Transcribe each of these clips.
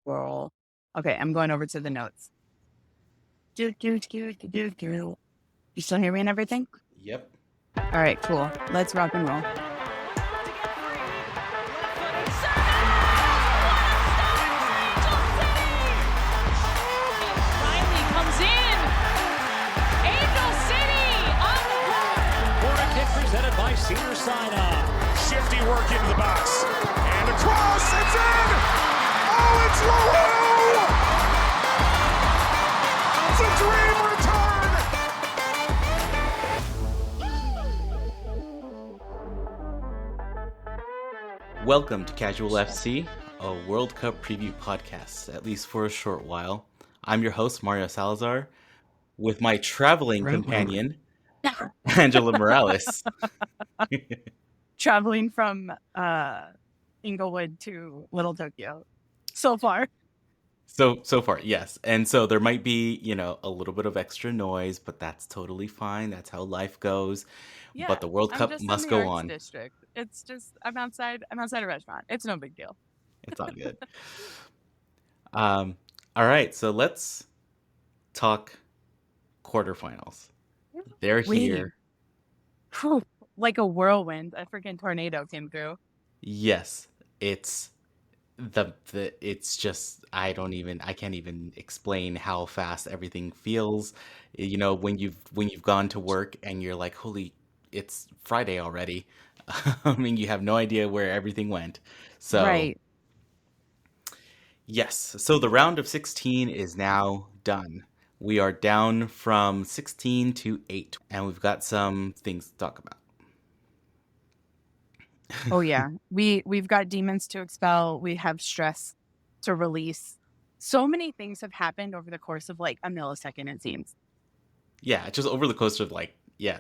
Girl. Okay, I'm going over to the notes. You still hear me and everything? Yep. All right, cool. Let's rock and roll. Riley comes in. Angel City on the board. Corner kick presented by Cedar Sinai. Shifty work into the box. And across, it's in! Oh, it's Lowe! It's a dream return! Welcome to Casual FC, a World Cup preview podcast, at least for a short while. I'm your host, Mario Salazar, with my traveling companion, Angela Morales. Traveling from Inglewood to Little Tokyo so far. So far, yes. And so there might be, a little bit of extra noise, but that's totally fine. That's how life goes. Yeah, But the World I'm Cup just must in the go Arts on. District. It's just I'm outside a restaurant. It's no big deal. It's all good. All right, so let's talk quarterfinals. They're here. Whew, like a whirlwind, a freaking tornado came through. Yes, it's it's just I can't even explain how fast everything feels. When you've gone to work and you're like, holy, it's Friday already. I mean, you have no idea where everything went. So Right. yes, so the round of 16 is now done. We are down from 16 to 8, and we've got some things to talk about. Oh yeah. We've got demons to expel. We have stress to release. So many things have happened over the course of like a millisecond, it seems. Yeah, just over the course of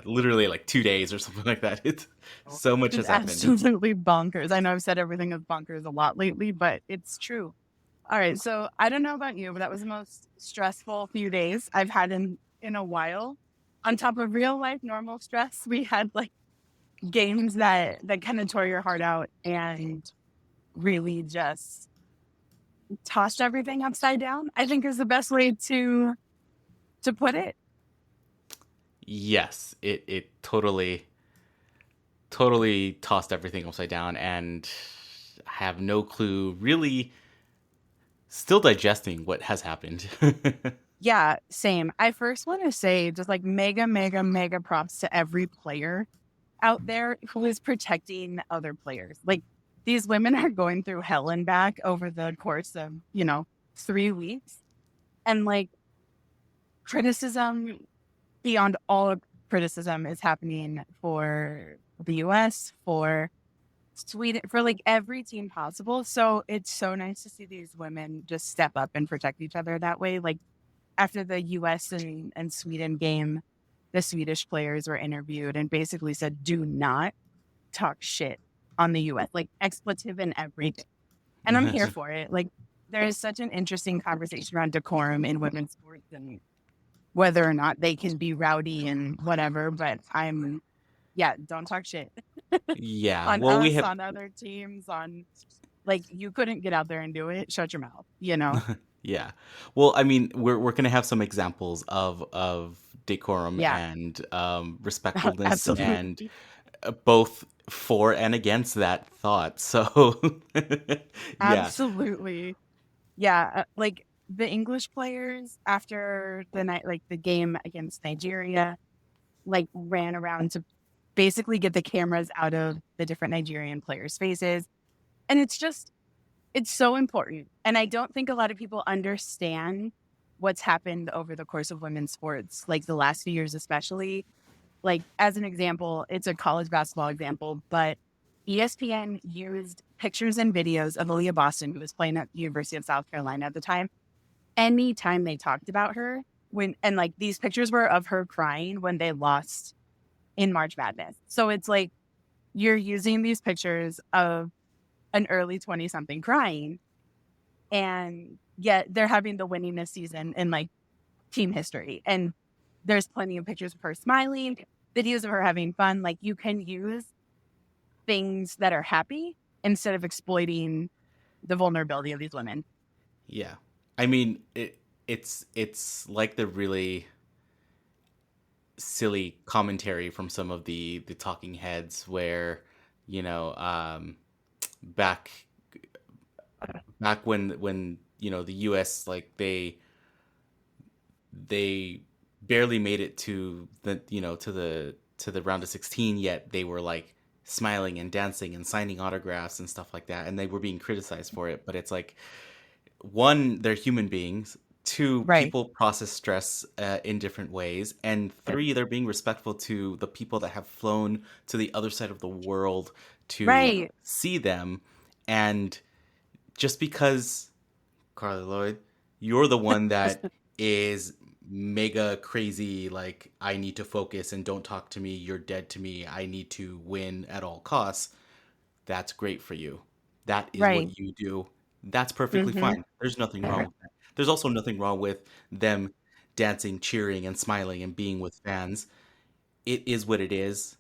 literally like 2 days or something like that. It's so much has It's happened. absolutely bonkers. I know I've said everything is bonkers a lot lately, but it's true. All right. So I don't know about you, but that was the most stressful few days I've had in a while. On top of real life normal stress, we had like games that kind of tore your heart out and really just tossed everything upside down, I think is the best way to put it. Yes, it totally tossed everything upside down, and I have no clue, really still digesting what has happened. Yeah, same. I first want to say just like mega, mega, mega props to every player out there who is protecting other players. Like these women are going through hell and back over the course of, 3 weeks. And like criticism beyond all criticism is happening for the US, for Sweden, for like every team possible. So it's so nice to see these women just step up and protect each other that way. Like after the US and Sweden game, the Swedish players were interviewed and basically said, do not talk shit on the US, like expletive and everything. And I'm here for it. Like there is such an interesting conversation around decorum in women's sports and whether or not they can be rowdy and whatever, but don't talk shit. Yeah, on well, us, we have on other teams, on like you couldn't get out there and do it. Shut your mouth, yeah. Well, I mean, we're gonna have some examples of decorum Yeah. and respectfulness Absolutely. and both for and against that thought. So yeah, Absolutely. Yeah. Like the English players after the night, like the game against Nigeria, like ran around to basically get the cameras out of the different Nigerian players' faces. And it's so important. And I don't think a lot of people understand what's happened over the course of women's sports, like the last few years, especially. Like, as an example, it's a college basketball example, but ESPN used pictures and videos of Aaliyah Boston, who was playing at the University of South Carolina at the time. Anytime they talked about her, and like these pictures were of her crying when they lost in March Madness. So it's like you're using these pictures of an early 20-something crying, and yet they're having the winningest season in like team history. And there's plenty of pictures of her smiling, videos of her having fun. Like you can use things that are happy instead of exploiting the vulnerability of these women. Yeah. I mean, it's like the really silly commentary from some of the talking heads where, you know, back back when the US, like they barely made it to the to the round of 16, yet they were like smiling and dancing and signing autographs and stuff like that, and they were being criticized for it. But it's like, one, they're human beings. Two, Right. people process stress in different ways. And three, they're being respectful to the people that have flown to the other side of the world to Right. see them. And just because, Carly Lloyd, you're the one that is mega crazy, like, I need to focus and don't talk to me, you're dead to me, I need to win at all costs, that's great for you. That is Right. what you do. That's perfectly Hmm. fine. There's nothing wrong with that. There's also nothing wrong with them dancing, cheering, and smiling and being with fans. It is what it is.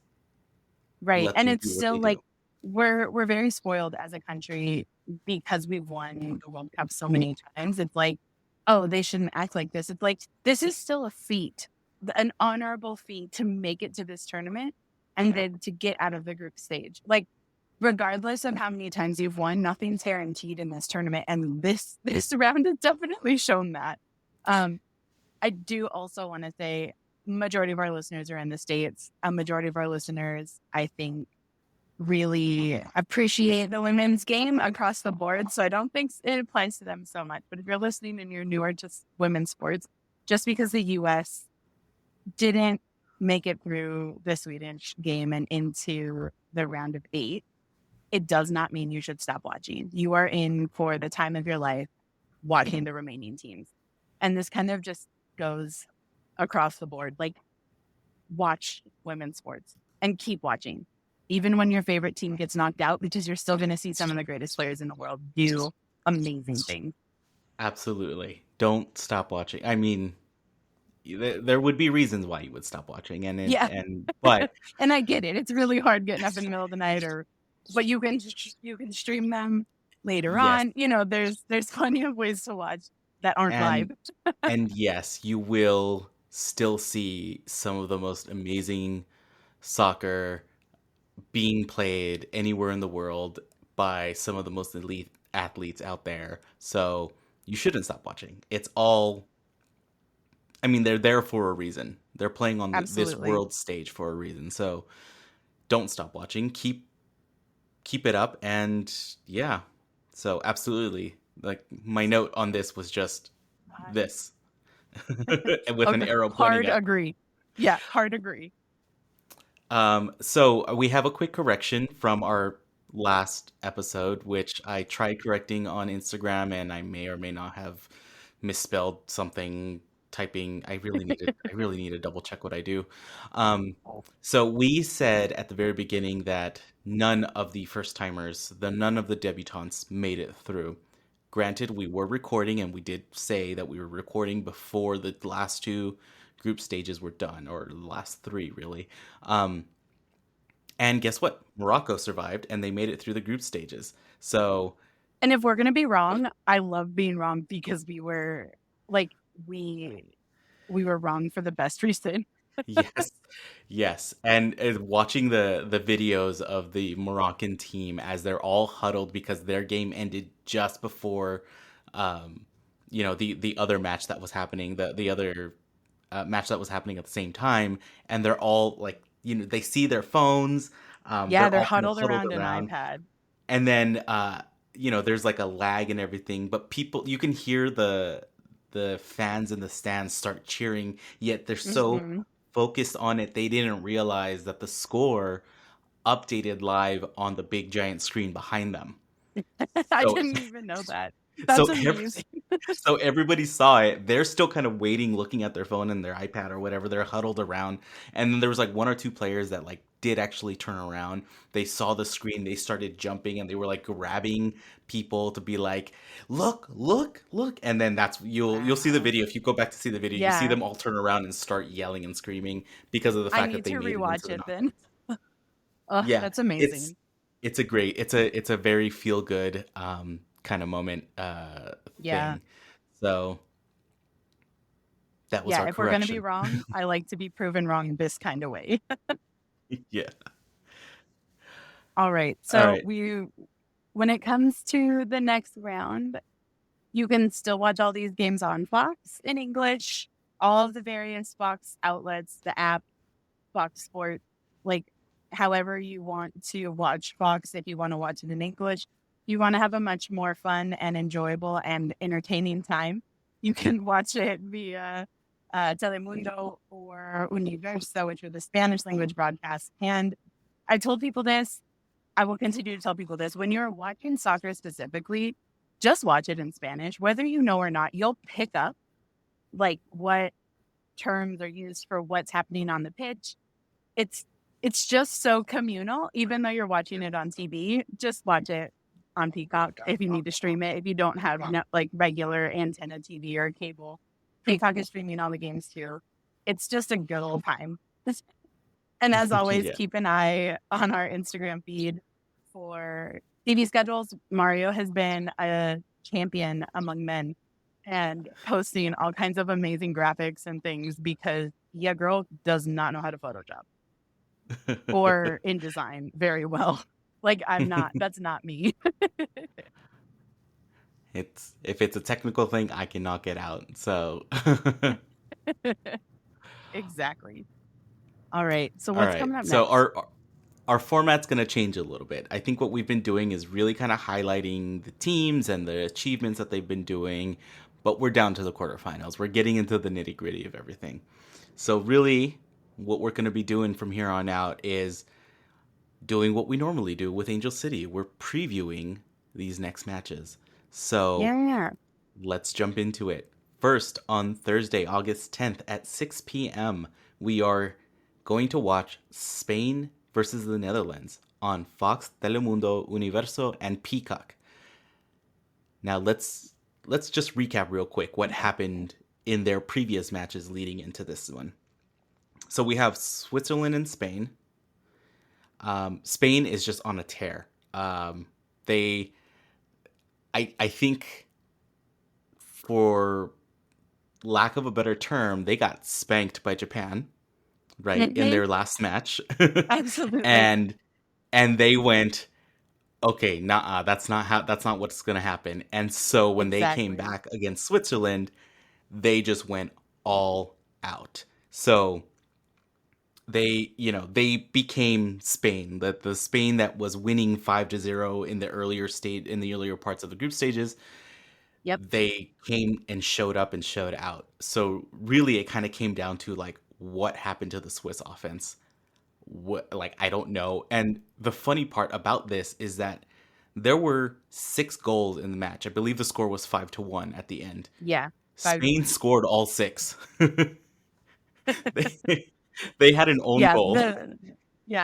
Right. Let And them it's do what they still do. like we're very spoiled as a country because we've won the World Cup so many times. It's like, oh, they shouldn't act like this. It's like this is still a feat, an honorable feat to make it to this tournament and then to get out of the group stage. Like, regardless of how many times you've won, nothing's guaranteed in this tournament. And this round has definitely shown that. Um, I do also want to say majority of our listeners are in the States. A majority of our listeners, I think, really appreciate the women's game across the board. So I don't think it applies to them so much. But if you're listening and you're newer to women's sports, just because the US didn't make it through the Swedish game and into the round of 8, it does not mean you should stop watching. You are in for the time of your life watching the remaining teams. And this kind of just goes across the board. Like, watch women's sports and keep watching, even when your favorite team gets knocked out, because you're still going to see some of the greatest players in the world do amazing things. Absolutely. Don't stop watching. I mean, there would be reasons why you would stop watching, Yeah. but And I get it. It's really hard getting up in the middle of the night, but you can stream them later yes, on. You know, there's plenty of ways to watch that aren't live. and yes, you will still see some of the most amazing soccer being played anywhere in the world by some of the most elite athletes out there. So you shouldn't stop watching. It's all, I mean, they're there for a reason. They're playing on this Absolutely. world stage for a reason. So don't stop watching. Keep it up, and yeah. So absolutely, like, my note on this was just this, and with an arrow pointing Hard up. agree. Yeah, hard agree. So we have a quick correction from our last episode, which I tried correcting on Instagram, and I may or may not have misspelled something typing. I really need to double check what I do. So we said at the very beginning that none of the first timers, none of the debutantes made it through. Granted, we were recording, and we did say that we were recording before the last 2 group stages were done, or the last 3 really. And guess what? Morocco survived, and they made it through the group stages. So, And if we're going to be wrong, I love being wrong because we were wrong for the best reason. yes, yes. And watching the videos of the Moroccan team as they're all huddled because their game ended just before, the other match that was happening, the other match that was happening at the same time, and they're all like, they see their phones. Yeah, they're all kind of huddled around an iPad. and then there's like a lag and everything, but you can hear the fans in the stands start cheering, yet they're so Mhm. focused on it they didn't realize that the score updated live on the big giant screen behind them. I So didn't even know that. so That's amazing. so everybody saw it. They're still kind of waiting, looking at their phone and their iPad or whatever. They're huddled around. And then there was like 1 or 2 players that like did actually turn around. They saw the screen, they started jumping, and they were like grabbing people to be like, look, look, look. And then you'll see the video. If you go back to see the video, you see Yeah. them all turn around and start yelling and screaming because of the I fact that need they to made it rewatch into it the then. Oh, Yeah, that's amazing. it's a very feel good kind of moment Yeah. thing. So that was Yeah. our If we're going to be correction. wrong, I like to be proven wrong this kind of way. Yeah. All right. All So right. when it comes to the next round, you can still watch all these games on Fox in English, all of the various Fox outlets, the app, Fox Sport, like however you want to watch Fox. If you want to watch it in English, you want to have a much more fun and enjoyable and entertaining time, you can watch it via Telemundo or Universo, which are the Spanish language broadcasts. And I told people this, I will continue to tell people this. When you're watching soccer specifically, just watch it in Spanish. Whether you know or not, you'll pick up like what terms are used for what's happening on the pitch. It's just so communal, even though you're watching it on TV. Just watch it on Peacock if you need to stream it. If you don't have like regular antenna TV or cable, Peacock is streaming all the games too. It's just a good old time. And as always, Yeah. keep an eye on our Instagram feed for TV schedules. Mario has been a champion among men and posting all kinds of amazing graphics and things because girl does not know how to Photoshop or InDesign very well. Like that's not me. If it's a technical thing, I can knock it out. So Exactly. All right. So all what's right. coming up So next? our format's going to change a little bit. I think what we've been doing is really kind of highlighting the teams and the achievements that they've been doing, but we're down to the quarterfinals. We're getting into the nitty-gritty of everything. So really what we're going to be doing from here on out is doing what we normally do with Angel City. We're previewing these next matches. So Yeah. let's jump into it. First, on Thursday, August 10th at 6 p.m., we are going to watch Spain versus the Netherlands on Fox, Telemundo, Universo, and Peacock. Now, let's just recap real quick what happened in their previous matches leading into this one. So we have Switzerland and Spain. Spain is just on a tear. I think, for lack of a better term, they got spanked by Japan, right, in their last match. Absolutely. and they went, okay, nah, that's not what's gonna happen. And so when they came Exactly. back against Switzerland, they just went all out. So they became Spain, the Spain that was winning 5-0 in the earlier parts of the group stages. Yep. They came and showed up and showed out. So really, it kind of came down to like, what happened to the Swiss offense? I don't know. And the funny part about this is that there were 6 goals in the match. I believe the score was 5-1 at the end. Yeah. Spain scored all 6. They had an own goal.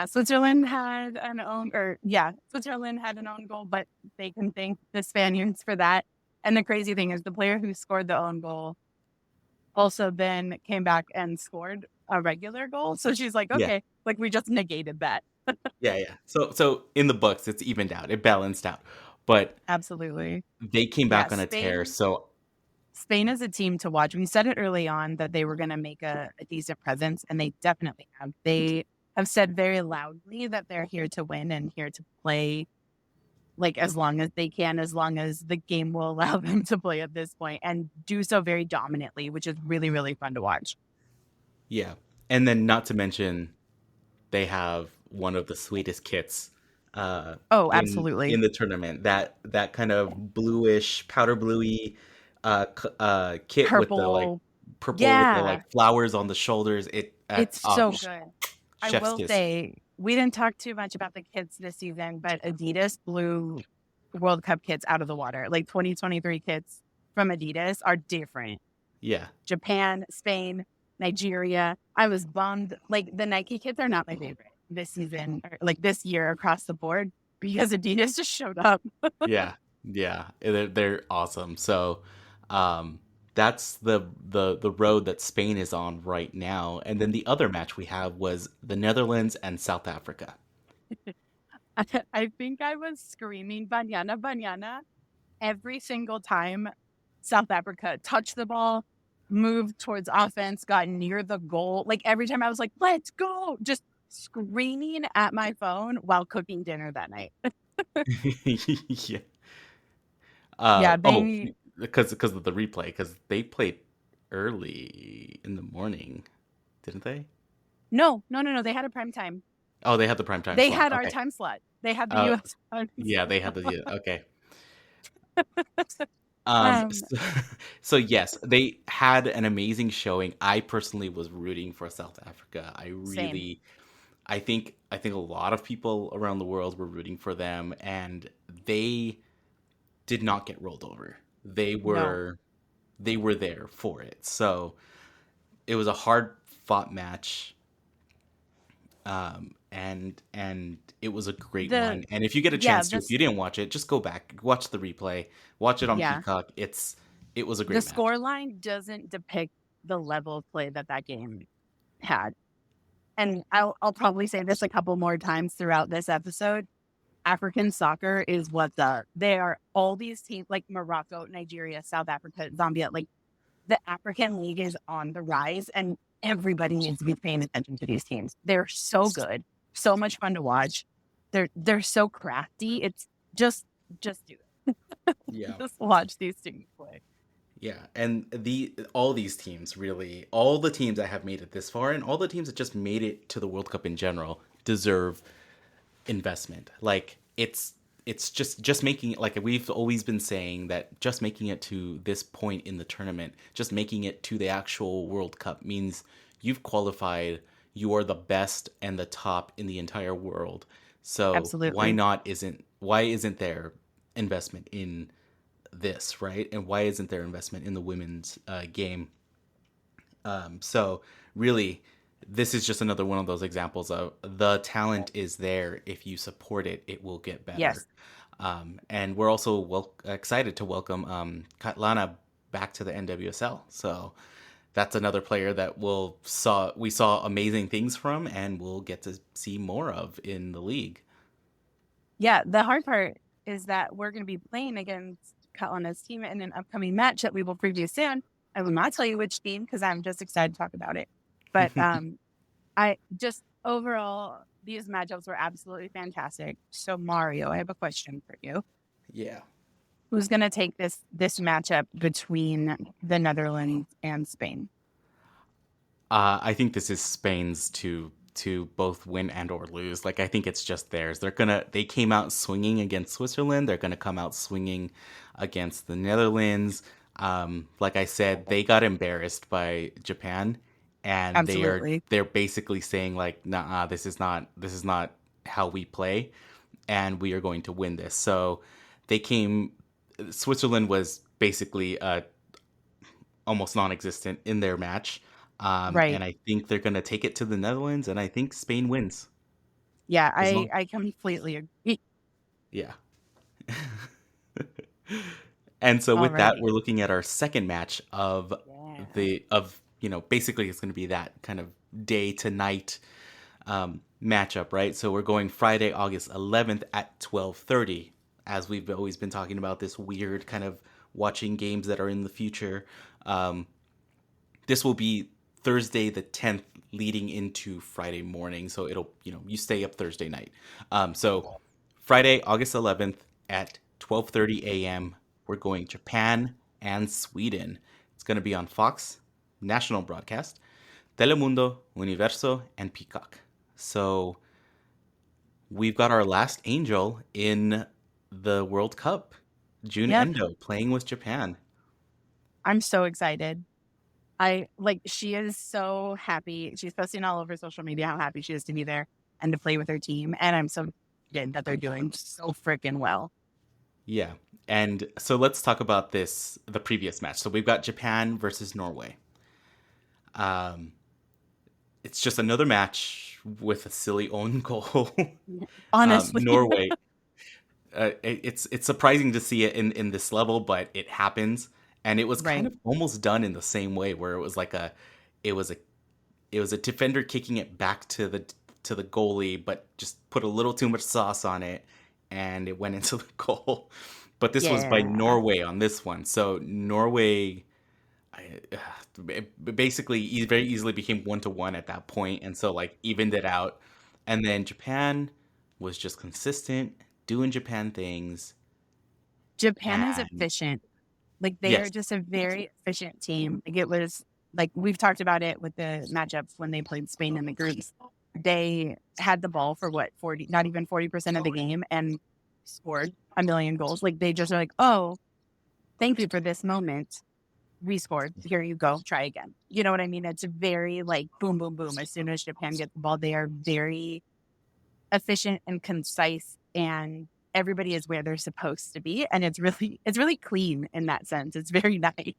Switzerland had an own goal, but they can thank the Spaniards for that. And the crazy thing is the player who scored the own goal also then came back and scored a regular goal. So she's like, okay, like we just negated that. Yeah. So in the books, it's evened out. It balanced out. But absolutely, they came back on a tear. So Spain is a team to watch. We said it early on that they were going to make a decent presence, and they definitely have. They have said very loudly that they're here to win and here to play like as long as they can, as long as the game will allow them to play at this point, and do so very dominantly, which is really, really fun to watch. Yeah. And then not to mention, they have one of the sweetest kits absolutely, in the tournament. That kind of bluish, powder bluey kit purple. with the like purple with the like flowers on the shoulders. It's so good. I will kiss. say, we didn't talk too much about the kits this season, but Adidas blew World Cup kits out of the water. Like 2023 kits from Adidas are different. Yeah. Japan, Spain, Nigeria. I was bummed. Like the Nike kits are not my favorite this season, or like this year across the board, because Adidas just showed up. Yeah. They're awesome. So that's the road that Spain is on right now. And then the other match we have was the Netherlands and South Africa. I think I was screaming "Banyana, Banyana" every single time South Africa touched the ball, moved towards offense, got near the goal. Like every time I was like, let's go, just screaming at my phone while cooking dinner that night. Yeah. Yeah, Oh, they because of the replay, because they played early in the morning, didn't they? no. They had a prime time. Oh, they had the prime time They slot. had our Okay. time slot. They had the Uh, US time yeah, they had slot. the okay. Um, So, so yes, they had an amazing showing. I personally was rooting for South Africa. same. I think a lot of people around the world were rooting for them, and they did not get rolled over. They No. were they were there for it. So it was a hard fought match. And it was a great The one. And if you get a yeah, chance to, if this you didn't watch it, just go back, watch the replay, watch it on yeah. Peacock. It was a The great match. score line doesn't depict the level of play that game had. And I'll probably say this a couple more times throughout this episode. African soccer is what's up. They are all these teams like Morocco, Nigeria, South Africa, Zambia. Like the African League is on the rise, and everybody needs to be paying attention to these teams. They're so good, so much fun to watch. They're so crafty. It's just do it. Yeah. Just watch these teams play. Yeah, and all these teams really, all the teams that have made it this far, and all the teams that just made it to the World Cup in general, deserve investment. Like it's just making it, like we've always been saying, that just making it to this point in the tournament, just making it to the actual World Cup means you've qualified. You are the best and the top in the entire world. So Absolutely. why isn't there investment in this, right? And why isn't there investment in the women's game? So really, this is just another one of those examples of the talent is there. If you support it, it will get better. Yes. And we're also excited to welcome Katlana back to the NWSL. So that's another player that we saw amazing things from, and we'll get to see more of in the league. Yeah, the hard part is that we're going to be playing against Katlana's team in an upcoming match that we will preview soon. I will not tell you which team because I'm just excited to talk about it. But I just overall, these matchups were absolutely fantastic. So Mario, I have a question for you. Yeah. Who's going to take this matchup between the Netherlands and Spain? I think this is Spain's to both win and or lose. Like I think it's just theirs. They came out swinging against Switzerland. They're gonna come out swinging against the Netherlands. Like I said, they got embarrassed by Japan, and Absolutely. they're basically saying like, nah, this is not how we play, and we are going to win this. So Switzerland was basically almost non-existent in their match. Right. And I think they're going to take it to the Netherlands, and I think Spain wins. Yeah, I completely agree. Yeah. And so with that, Alrighty. we're looking at our second match of basically it's going to be that kind of day to night matchup, right? So we're going Friday, August 11th at 12:30, as we've always been talking about this weird kind of watching games that are in the future. This will be Thursday the 10th leading into Friday morning. So it'll, you stay up Thursday night. So Friday, August 11th at 12:30 a.m., we're going Japan and Sweden. It's going to be on Fox, national broadcast, Telemundo, Universo, and Peacock. So we've got our last angel in the World Cup, June Endo, playing with Japan. I'm so excited. She is so happy. She's posting all over social media how happy she is to be there and to play with her team. And I'm so excited that they're doing so freaking well. Yeah. And so let's talk about the previous match. So we've got Japan versus Norway. It's just another match with a silly own goal. Honestly. Norway. It's surprising to see it in this level, but it happens. And it was kind of almost done in the same way, where it was like a defender kicking it back to the goalie, but just put a little too much sauce on it, and it went into the goal. but this was by Yeah. Norway on this one. So Norway basically very easily became 1-1 at that point, and so like evened it out. And then Japan was just consistent, doing Japan things. Japan is And efficient. Like they are yes, just a very efficient team. Like it was like we've talked about it with the matchups when they played Spain in the groups. They had the ball for what 40, not even 40% of the game, and scored a million goals. Like they just are like, oh, thank you for this moment. We scored. Here you go. Try again. You know what I mean? It's very like boom, boom, boom. As soon as Japan gets the ball, they are very efficient and concise, and everybody is where they're supposed to be. And it's really clean in that sense. It's very nice.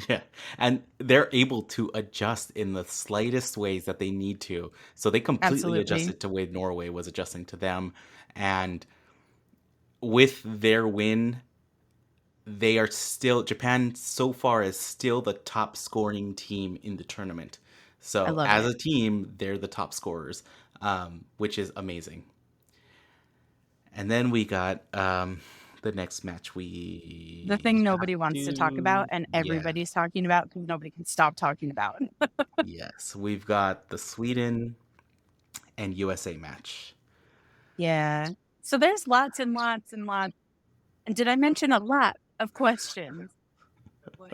yeah, and they're able to adjust in the slightest ways that they need to. So they completely Absolutely. adjusted to the way Norway was adjusting to them, and with their win, they are still Japan so far is still the top scoring team in the tournament. I So love as it. a team, they're the top scorers, which is amazing. And then we got the next match. The thing nobody wants to talk about, and everybody's talking about because nobody can stop talking about. Yes, we've got the Sweden and USA match. Yeah. So there's lots and lots and lots. And did I mention a lot of questions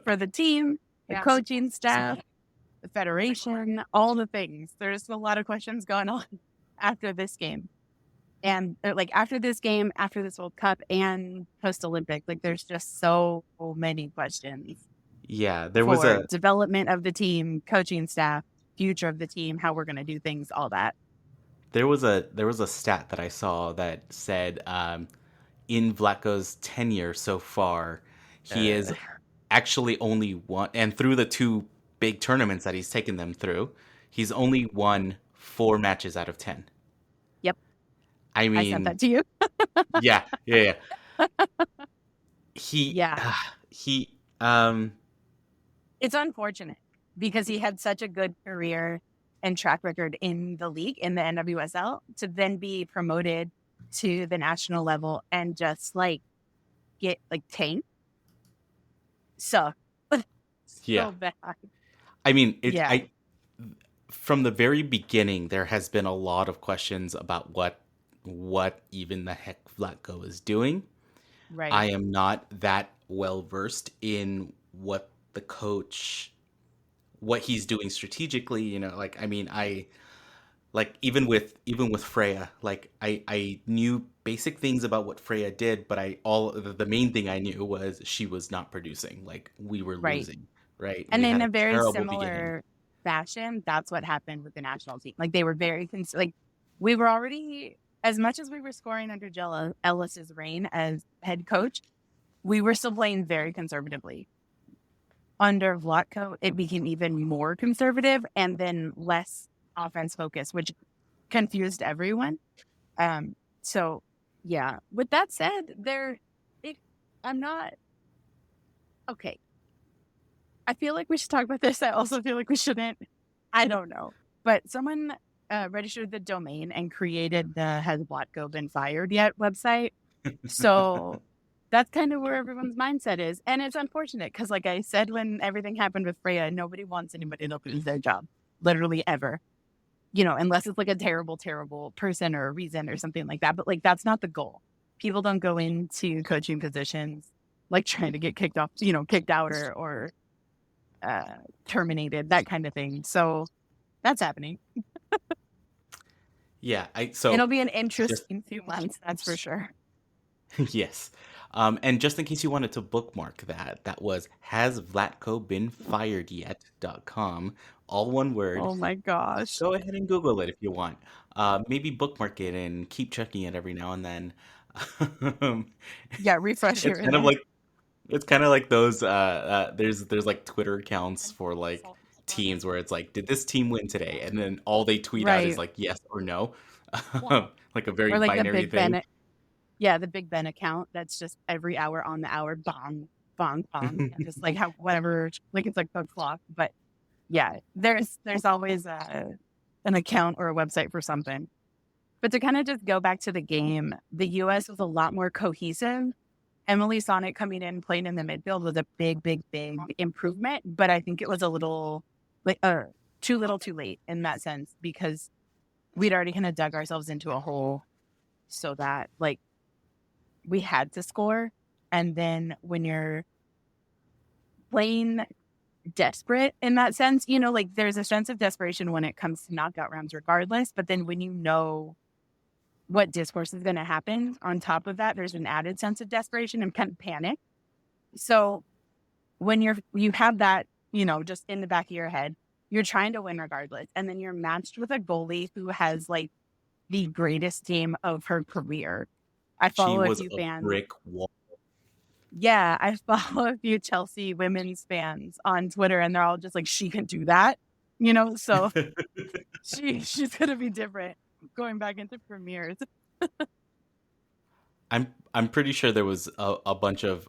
for the team, the coaching staff, the federation, all the things? There's a lot of questions going on after this game. And like after this game, after this World Cup and post Olympic, like there's just so many questions. Yeah, there was for a development of the team, coaching staff, future of the team, how we're going to do things, all that. there was a stat that I saw that said in Vlatko's tenure so far, he is actually only won, and through the two big tournaments that he's taken them through, he's only won 4 matches out of 10. Yep. I I mean, sent that to you. yeah. He, Yeah. he, It's unfortunate because he had such a good career and track record in the league, in the NWSL, to then be promoted to the national level and just like get like tanked. So, yeah. so bad. I mean, Yeah. from the very beginning, there has been a lot of questions about what even the heck Vlatko is doing. Right. I am not that well versed in what the coach, what he's doing strategically. You know, like I mean, I like even with Freya, like I knew basic things about what Freya did, but the main thing I knew was she was not producing. Like we were Right. losing, right? And We in had a very terrible similar fashion, that's what happened with the national team. Like they were very like we were already, as much as we were scoring under Jella Ellis's reign as head coach, we were still playing very conservatively. Under Vlatko, it became even more conservative and then less offense focused, which confused everyone. So yeah. With that said, I'm not okay. I feel like we should talk about this. I also feel like we shouldn't. I don't know. But someone registered the domain and created the Has Vlatko Been Fired Yet website. So that's kind of where everyone's mindset is. And it's unfortunate because, like I said, when everything happened with Freya, nobody wants anybody to lose their job, literally ever. You know, unless it's like a terrible, terrible person or a reason or something like that. But like, that's not the goal. People don't go into coaching positions like trying to get kicked off, you know, kicked out or terminated, that kind of thing. So that's happening. Yeah, so it'll be an interesting few months, that's for sure. yes. And just in case you wanted to bookmark that was hasvlatkobeenfiredyet.com, all one word. Oh my gosh. Go ahead and Google it if you want. Maybe bookmark it and keep checking it every now and then. Yeah, refresh your it's kind of like those there's like Twitter accounts for like teams where it's like, did this team win today? And then all they tweet out is like yes or no. Like a very like binary thing. The Big Ben account that's just every hour on the hour, bong, bong, bong. And just like how whatever, like it's like the clock. But yeah, there's always an account or a website for something. But to kind of just go back to the game, the U.S. was a lot more cohesive Emily Sonnet coming in, playing in the midfield was a big, big, big improvement. But I think it was a little like too little too late in that sense, because we'd already kind of dug ourselves into a hole so that like we had to score. And then when you're playing desperate in that sense, you know, like there's a sense of desperation when it comes to knockout rounds regardless. But then when you know what discourse is going to happen on top of that, there's an added sense of desperation and kind of panic. So when you have that, you know, just in the back of your head, you're trying to win regardless. And then you're matched with a goalie who has like the greatest game of her career. I She follow a was few a fans. brick wall. Yeah, I follow a few Chelsea women's fans on Twitter, and they're all just like, she can do that, you know? So she's going to be different going back into premieres. I'm pretty sure there was a bunch of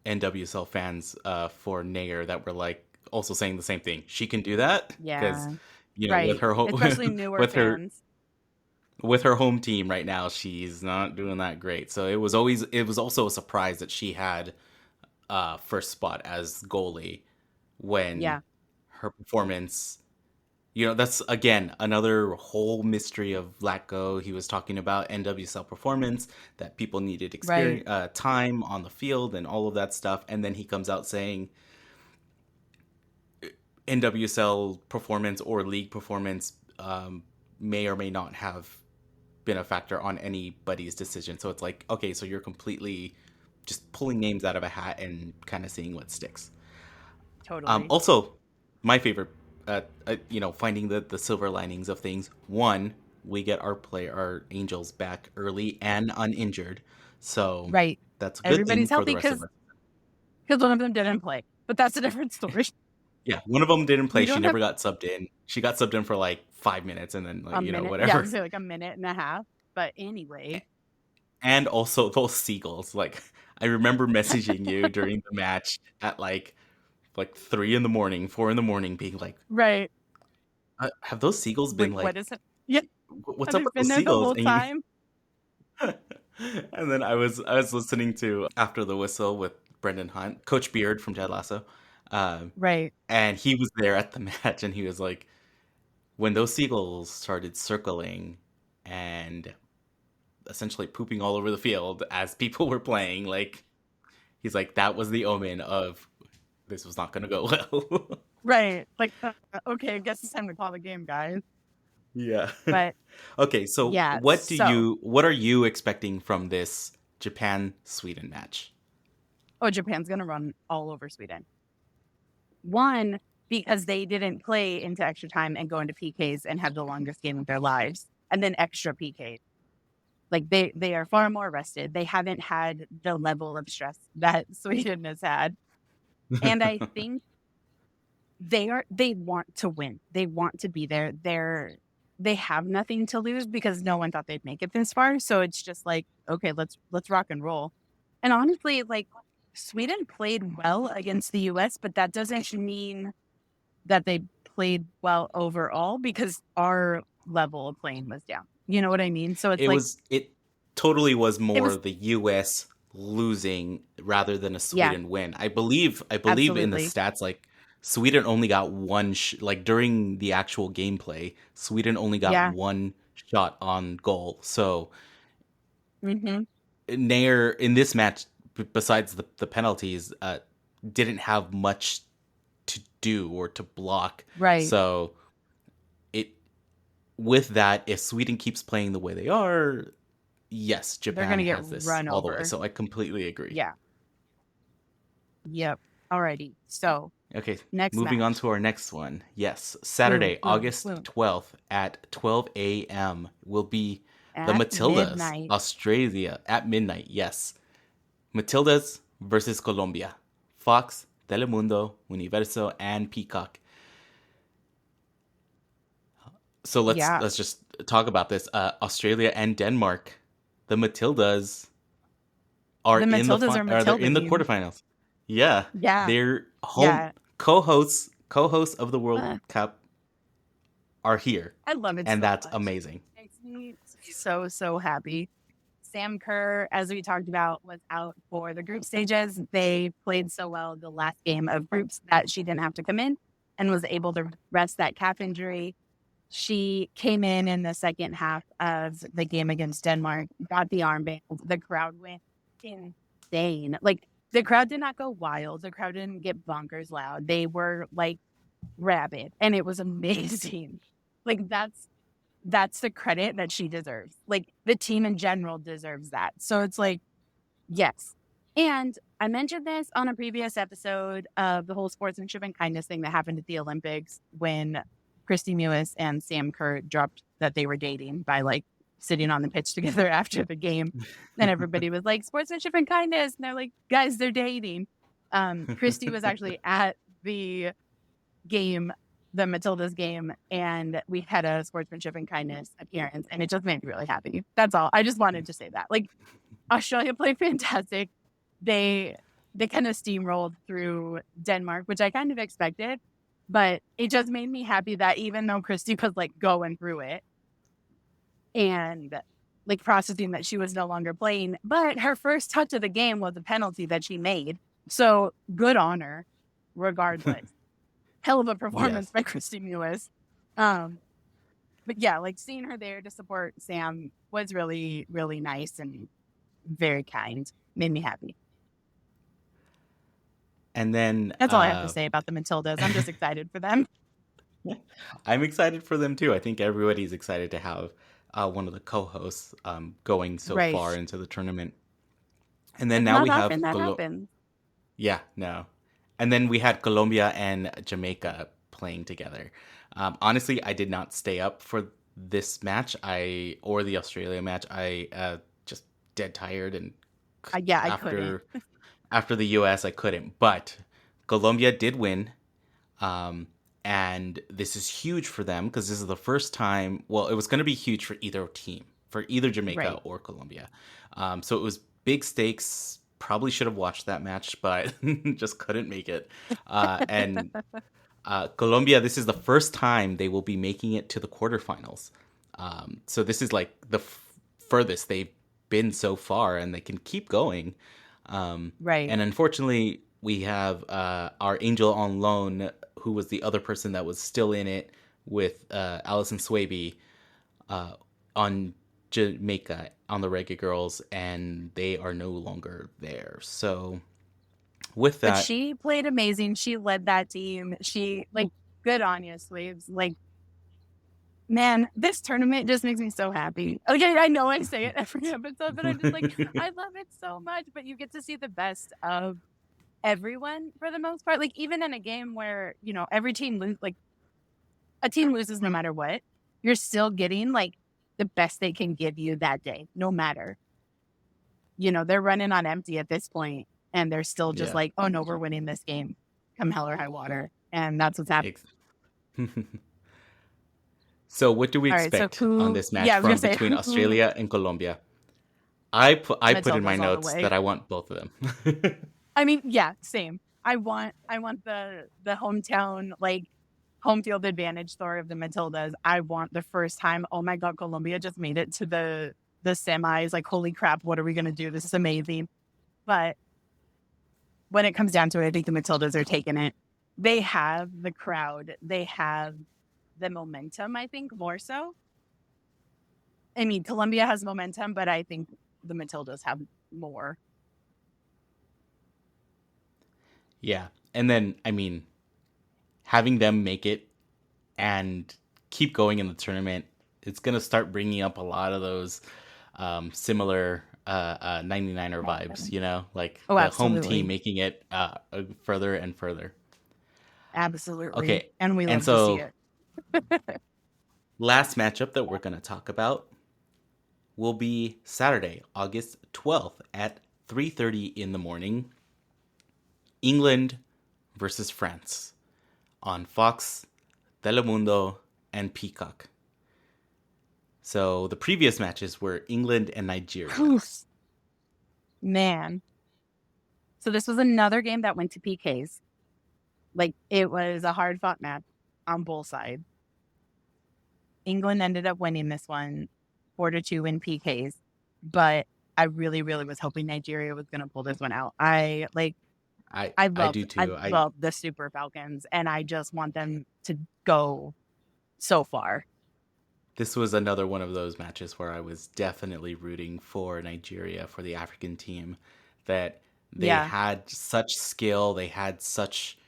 NWSL fans for Nair that were like also saying the same thing. She can do that because Yeah, you know right. with her home Especially newer with her fans. with her home team right now, she's not doing that great. So it was also a surprise that she had first spot as goalie when Yeah, her performance. You know, that's again another whole mystery of Vlatko. He was talking about NWSL performance, that people needed right. experience, time on the field, and all of that stuff. And then he comes out saying NWSL performance or league performance may or may not have been a factor on anybody's decision. So it's like, okay, so you're completely just pulling names out of a hat and kind of seeing what sticks. Totally. Also, my favorite, you know, finding the silver linings of things. One, we get our Angels back early and uninjured, so Right. that's a good Everybody's thing for the healthy rest of us. because one of them didn't play, but that's a different story. Yeah, one of them didn't play. You She don't never have got subbed in. She got subbed in for like 5 minutes, and then a like, you know, minute. whatever. Yeah, I would say like a minute and a half. But anyway, And also those seagulls. Like I remember messaging you during the match at like 3 in the morning, 4 in the morning, being like, right. have those seagulls been Like, what like, is it? Yeah, what's have up you with been those there the seagulls? whole And time? and then I was listening to After the Whistle with Brendan Hunt, Coach Beard from Ted Lasso, Right. and he was there at the match, and he was like, when those seagulls started circling and essentially pooping all over the field as people were playing, like he's like, that was the omen of this was not going to go well. Right. Like, okay, I guess it's time to call the game, guys. Yeah. But Okay, so yeah, what are you expecting from this Japan-Sweden match? Japan's going to run all over Sweden. One, because they didn't play into extra time and go into PKs and have the longest game of their lives, and then extra PKs. Like they are far more rested. They haven't had the level of stress that Sweden has had. And I think they want to win. They want to be there. They have nothing to lose because no one thought they'd make it this far. So it's just like, okay, let's rock and roll. And honestly, like Sweden played well against the US, but that doesn't mean that they played well overall because our level of playing was down. You know what I mean? So it's it totally was more was the US losing rather than a yeah, Sweden win. I believe in the absolutely. stats, like Sweden only got one like during the actual gameplay, Sweden only got Yeah. one shot on goal. So hmm Nair in this match, besides the penalties, didn't have much to do or to block. Right. So with that, if Sweden keeps playing the way they are, yes, They're Japan gonna get has this run all the way. over. So I completely agree. Yeah. Yep. Alrighty. So Okay, next moving on match. to our next one. Yes, Saturday, Boom, boom, August boom. 12th at 12 a.m. will be the At Matildas, midnight. Australia, at midnight. Yes. Matildas versus Colombia. Fox, Telemundo, Universo, and Peacock. So Yeah. let's just talk about this. Australia and Denmark. The Matildas are The in the Matildas are they're in the Matilda-ing. quarterfinals. Yeah, Yeah. they're home Yeah. co-hosts of the World Cup are here, I love it and so that's much. amazing. Makes me so happy. Sam Kerr, as we talked about, was out for the group stages. They played so well the last game of groups that she didn't have to come in and was able to rest that calf injury. She came in the second half of the game against Denmark, got the armband. The crowd went insane. Like, the crowd did not go wild. The crowd didn't get bonkers loud. They were like rabid, and it was amazing. Like, that's the credit that she deserves. Like, the team in general deserves that. So it's like, yes. And I mentioned this on a previous episode of the whole sportsmanship and kindness thing that happened at the Olympics when Christy Mewis and Sam Kerr dropped that they were dating by like sitting on the pitch together after the game. And everybody was like, sportsmanship and kindness. And they're like, guys, they're dating. Christy was actually at the game, the Matildas game, and we had a sportsmanship and kindness appearance, and it just made me really happy. That's all. I just wanted to say that. Like, Australia played fantastic. They kind of steamrolled through Denmark, which I kind of expected, but it just made me happy that even though Christy was like going through it and like processing that she was no longer playing, but her first touch of the game was a penalty that she made. So good on her, regardless. Hell of a performance by Christy Mewis. But yeah, like seeing her there to support Sam was really, really nice and very kind. Made me happy. And then that's all I have to say about the Matildas. I'm just excited for them. I'm excited for them too. I think everybody's excited to have one of the co-hosts going so far into the tournament. And then now we have yeah, no. And then we had Colombia and Jamaica playing together. Honestly, I did not stay up for this match or the Australia match. I just dead tired and I couldn't. After the US, I couldn't. But Colombia did win. And this is huge for them because this is the first time. Well, it was going to be huge for either team, for either Jamaica or Colombia. So it was big stakes. Probably should have watched that match, but just couldn't make it. And Colombia, this is the first time they will be making it to the quarterfinals. So this is like the furthest they've been so far, and they can keep going. And unfortunately, we have our angel on loan, who was the other person that was still in it with Alison Swaby on Jamaica on the Reggae Girls, and they are no longer there. So with that, but she played amazing. She led that team. She good on you, Swaves. Like, man, this tournament just makes me so happy. Okay, I know I say it every episode, but I'm just like, I love it so much. But you get to see the best of everyone for the most part. Like, even in a game where, you know, every team a team loses no matter what, you're still getting like the best they can give you that day, no matter. You know, they're running on empty at this point, and they're still just like, oh no, we're winning this game, come hell or high water, and that's what's happening. So what do we expect on this match between Australia and Colombia? I put in my notes that I want both of them. I mean, yeah, same. I want the hometown, like, home field advantage story of the Matildas. I want the first time, oh my God, Colombia just made it to the semis. Like, holy crap, what are we going to do? This is amazing. But when it comes down to it, I think the Matildas are taking it. They have the crowd. They have the momentum, I think, more so. I mean, Colombia has momentum, but I think the Matildas have more. Yeah. And then, I mean, having them make it and keep going in the tournament, it's going to start bringing up a lot of those similar 99er vibes, you know, like the home team making it further and further. Absolutely. Okay. And we love to see it. Last matchup that we're going to talk about will be Saturday, August 12th at 3:30 in the morning. England versus France on Fox, Telemundo, and Peacock. So the previous matches were England and Nigeria. Oof. Man. So this was another game that went to PKs. Like, it was a hard-fought match on both sides. England ended up winning this one 4-2 in PKs. But I really, really was hoping Nigeria was going to pull this one out. I I do too. love the Super Falcons, and I just want them to go so far. This was another one of those matches where I was definitely rooting for Nigeria, for the African team, that they Yeah. had such skill, they had such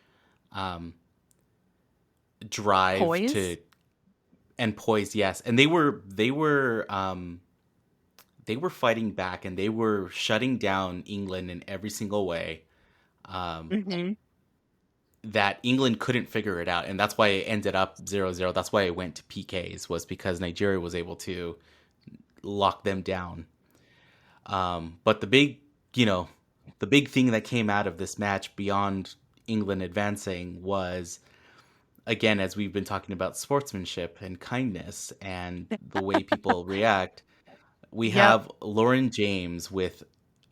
drive Poise? and poise, yes. And they were fighting back, and they were shutting down England in every single way. Hmm. That England couldn't figure it out, and that's why it ended up 0-0. That's why it went to PKs, was because Nigeria was able to lock them down. But the big thing that came out of this match beyond England advancing was, again, as we've been talking about sportsmanship and kindness and the way people react, we Yep. have Lauren James with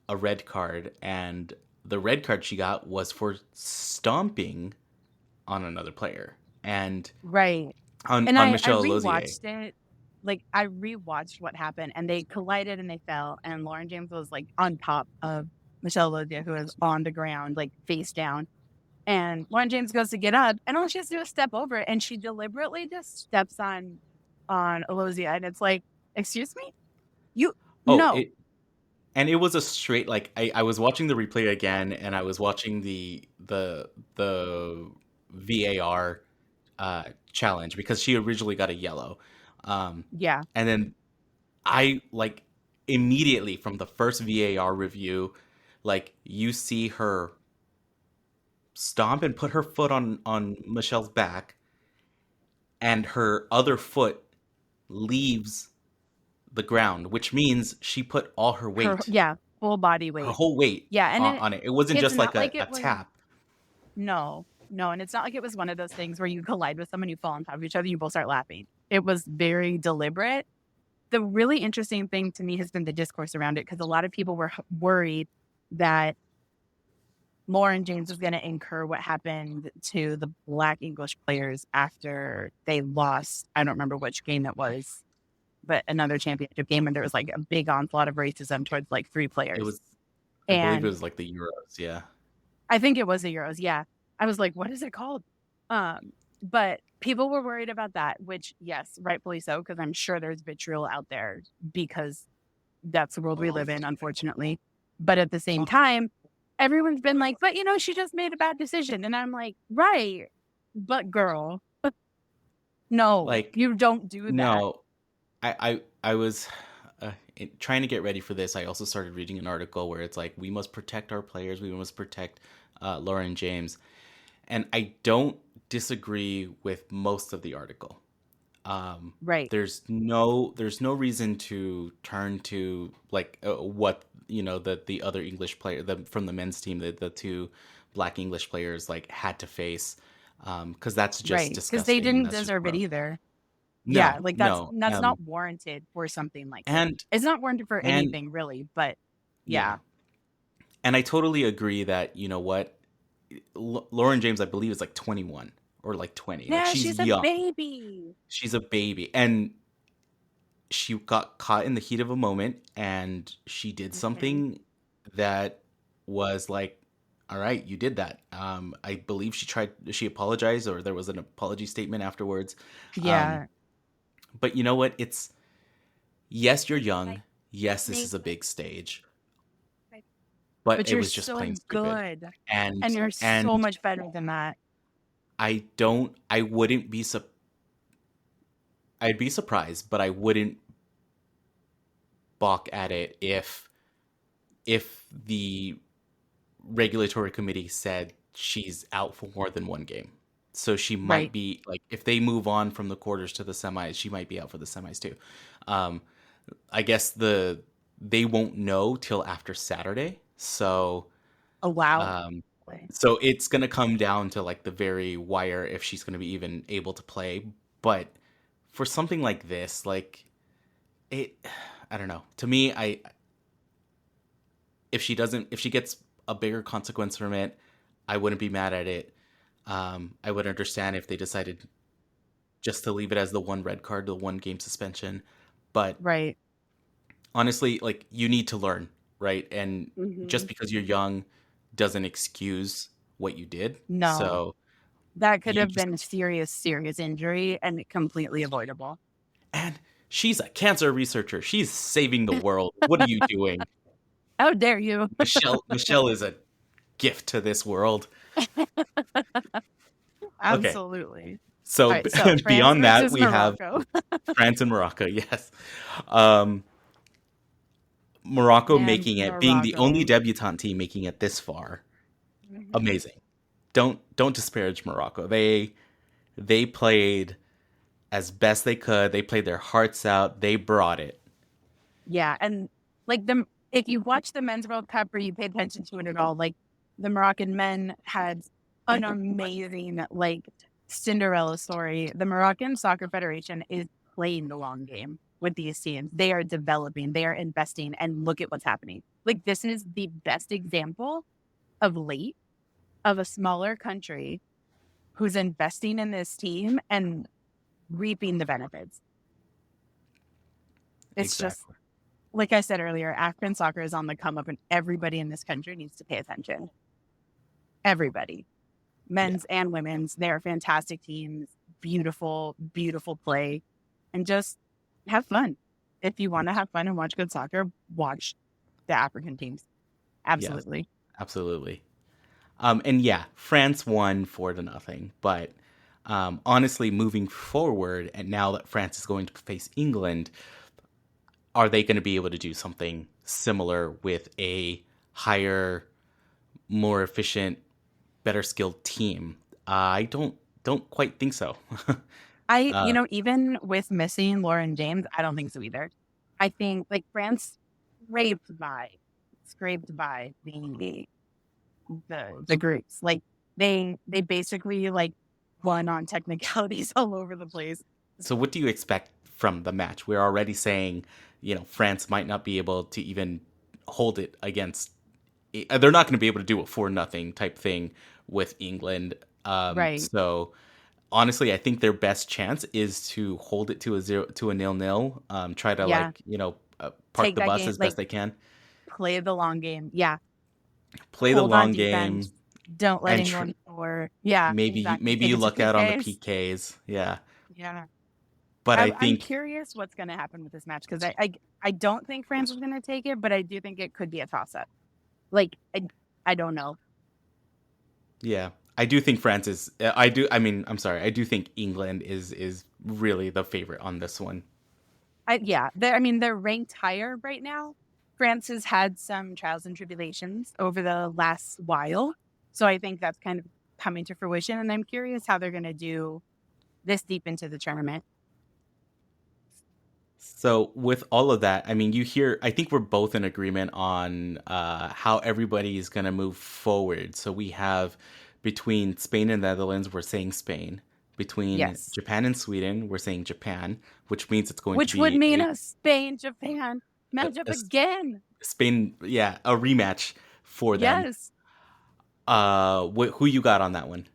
a red card, and the red card she got was for stomping on another player and Right. on And I Michelle Lozier. rewatched it. Like, I rewatched what happened, and they collided and they fell, and Lauren James was like on top of Michelle Lozier, who was on the ground, like face down. And Lauren James goes to get up, and all she has to do is step over it, and she deliberately just steps on Lozier, and it's like, excuse me, you Oh, no, and it was a straight, like, I was watching the replay again, and I was watching the VAR challenge, because she originally got a yellow. yeah, And then I, like, immediately from the first VAR review, like, you see her stomp and put her foot on Michelle's back, and her other foot leaves the ground, which means she put all her weight, full body her weight, whole weight yeah, and on it. It wasn't it's just like not like a it was. tap. No, and it's not like it was one of those things where you collide with someone, you fall on top of each other, you both start laughing. It was very deliberate. The really interesting thing to me has been the discourse around it, because a lot of people were worried that Lauren James was going to incur what happened to the Black English players after they lost. I don't remember which game it was, but another championship game, and there was like a big onslaught of racism towards like 3 players. It was, I believe And it was like the Euros, yeah. I think it was the Euros. Yeah. I was like, what is it called? But people were worried about that, which, yes, rightfully so, because I'm sure there's vitriol out there, because that's the world we live in, unfortunately. But at the same time, everyone's been like, but she just made a bad decision. And I'm like, right. But girl, no, Like, you don't do that. No, I was trying to get ready for this. I also started reading an article where it's like, we must protect our players. We must protect Lauren James. And I don't disagree with most of the article. Right. There's no reason to turn to like what the other English player from the men's team, the 2 Black English players like had to face, because that's just Right. disgusting. Because they didn't That's just deserve it gross. either. No, Yeah. Like that's no, not warranted for something like that. and It's not warranted for and anything really, but yeah. and I totally agree that, you know what, Lauren James, I believe, is like 21 or like 20. Like, Yeah, she's she's young. a baby. She's a baby, and she got caught in the heat of a moment, and she did something that was like, all right, you did that. I believe she apologized, or there was an apology statement afterwards. Yeah. But you know what? Yes, you're young. Yes, this is a big stage. But it you're was just so plain stupid. good. And you're so much better than that. I wouldn't be I'd be surprised, but I wouldn't balk at it if the regulatory committee said she's out for more than 1 game. So she might be, like, if they move on from the quarters to the semis, she might be out for the semis too. I guess they won't know till after Saturday. So Oh wow. so it's going to come down to like the very wire if she's going to be even able to play. But for something like this, like, I don't know. To me, if she gets a bigger consequence from it, I wouldn't be mad at it. I would understand if they decided just to leave it as the 1 red card, the 1 game suspension. But Right. honestly, like, you need to learn, right? And just Mhm. because you're young doesn't excuse what you did. No, So that could you have just been a serious, serious injury and completely avoidable. and she's a cancer researcher. She's saving the world. What are you doing? How dare you? Michelle is a gift to this world. Okay. Absolutely. All So right, so France beyond that, versus we have Morocco. France and Morocco. Yes. Um, Morocco Man, making it, being the only Morocco. debutante team making it this far. Mhm. Amazing. Don't disparage Morocco. They played as best they could. They played their hearts out. They brought it. Yeah, and like if you watch the men's World Cup or you pay attention to it at all, like the Moroccan men had an amazing like Cinderella story. The Moroccan Soccer Federation is playing the long game with these teams. They are developing, they are investing, and look at what's happening. Like this is the best example of late of a smaller country who's investing in this team and reaping the benefits. It's just Exactly. like I said earlier, African soccer is on the come up, and everybody in this country needs to pay attention. Everybody, Yeah. men's and women's, they're fantastic teams, beautiful, beautiful play, and just have fun. If you want to have fun and watch good soccer, watch the African teams. Yes. Absolutely. Absolutely. And yeah, France won 4-0. But honestly, moving forward, and now that France is going to face England, are they going to be able to do something similar with a higher, more efficient, better skilled team? I don't quite think so. uh, Even with missing Lauren James, I don't think so either. I think like France scraped by the groups. Like they basically like won on technicalities all over the place. so what do you expect from the match? We're already saying, France might not be able to even hold it against. They're not going to be able to do a 4-0 type thing with England. Right. So honestly, I think their best chance is to hold it to a 0-0. Try to Yeah. park Take the that bus game, as like best they can, play the long game. Yeah. play the Hold on long game, defense. Don't let and anyone score. Yeah, exactly. maybe Take you it to luck out on the PKs. PKs. Yeah, Yeah. but I I'm think curious what's going to happen with this match because I don't think France is going to take it, but I do think it could be a toss up. Like I don't know. yeah, I do think France is. I do. I mean, I'm sorry. I do think England is really the favorite on this one. They're ranked higher right now. France has had some trials and tribulations over the last while, so I think that's kind of coming to fruition, and I'm curious how they're going to do this deep into the tournament. So with all of that, I mean, I think we're both in agreement on how everybody is going to move forward. So we have between Spain and Netherlands, we're saying Spain. Between Yes, Japan and Sweden, we're saying Japan, which means it's going to which would be mean a Spain Japan matchup a again. Spain, yeah, a rematch for them. Yes. Who you got on that one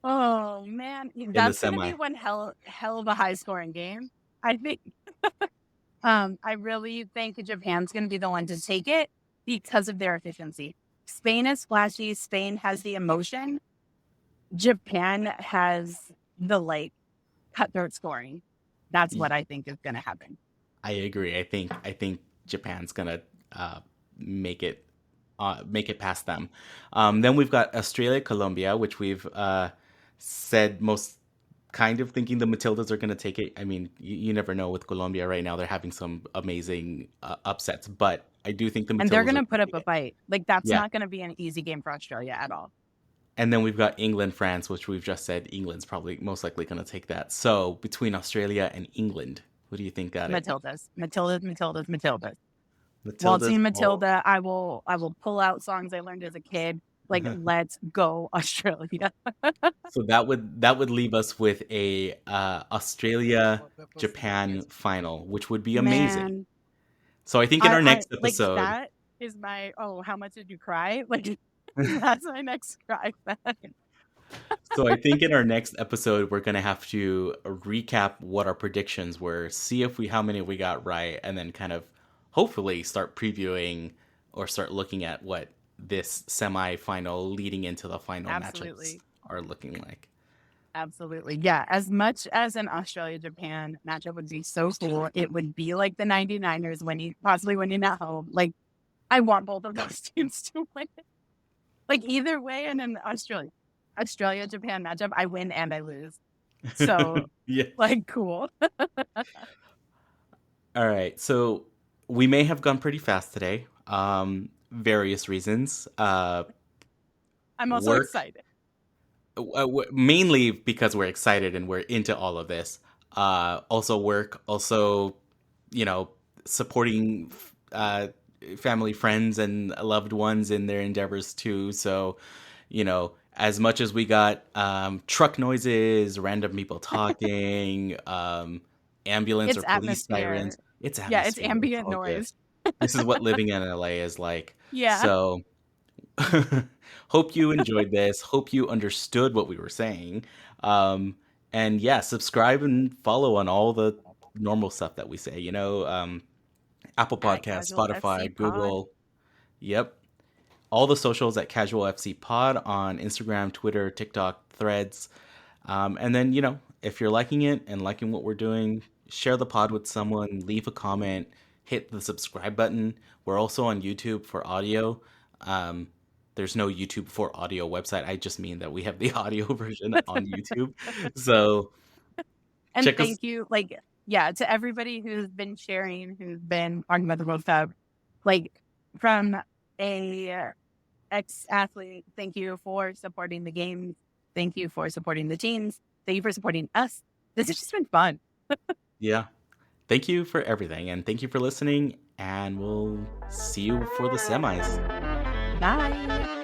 Oh man, in the that's going to be semi? one hell of a high scoring game. I think. I really think Japan's going to be the one to take it because of their efficiency. Spain is flashy. Spain has the emotion. Japan has the cutthroat scoring. That's what I think is going to happen. I agree. I think Japan's gonna uh, make it make it past them. Then we've got Australia, Colombia, which we've said most kind of thinking the Matildas are going to take it. I mean, you never know with Colombia right now; they're having some amazing upsets, but I do think the And they're Matildas going are to going put to up take a it. fight. Like, that's Yeah, not going to be an easy game for Australia at all. and then we've got England, France, which we've just said England's probably most likely going to take that. So between Australia and England, who do you think got it? Matildas. Matildas. Matildas. Waltzing Oh. Matilda, I will pull out songs I learned as a kid. Like, let's go, Australia. So that would leave us with a Australia Japan final, which would be amazing. Man, So I think in our I next like episode, that is my, oh, how much did you cry? Like, that's my next cry. so I think in our next episode we're gonna have to recap what our predictions were, see if how many we got right, and then kind of hopefully start previewing or start looking at what this semifinal leading into the final matchups Absolutely. are looking like. Absolutely. Yeah. As much as an Australia-Japan matchup would be so cool, it would be like the 99ers possibly winning at home. Like, I want both of those teams to win. Like, either way in an Australia-Japan matchup, I win and I lose. So, Yeah. like, cool. All right. So we may have gone pretty fast today. Various reasons. I'm also Work. excited. Mainly because we're excited and we're into all of this. Also work, also, supporting family, friends, and loved ones in their endeavors too. So, as much as we got truck noises, random people talking, ambulance It's or police atmosphere. sirens, it's atmosphere. Yeah, it's ambient all good. noise. This is what living in LA is like. Yeah. So hope you enjoyed this. Hope you understood what we were saying. And yeah, subscribe and follow on all the normal stuff that we say, Apple Podcasts, Casual Spotify, FC Pod. Google. Yep. All the socials at Casual FC Pod on Instagram, Twitter, TikTok, Threads. And then, if you're liking it and liking what we're doing, share the pod with someone, leave a comment, hit the subscribe button. We're also on YouTube for audio. There's no YouTube for audio website. I just mean that we have the audio version on YouTube. So, and check thank you, to everybody who's been sharing, who's been talking about the World Cup, from a ex-athlete, thank you for supporting the games. Thank you for supporting the teams. Thank you for supporting us. This has just been fun. Yeah. Thank you for everything. And thank you for listening. And we'll see you for the semis. Bye.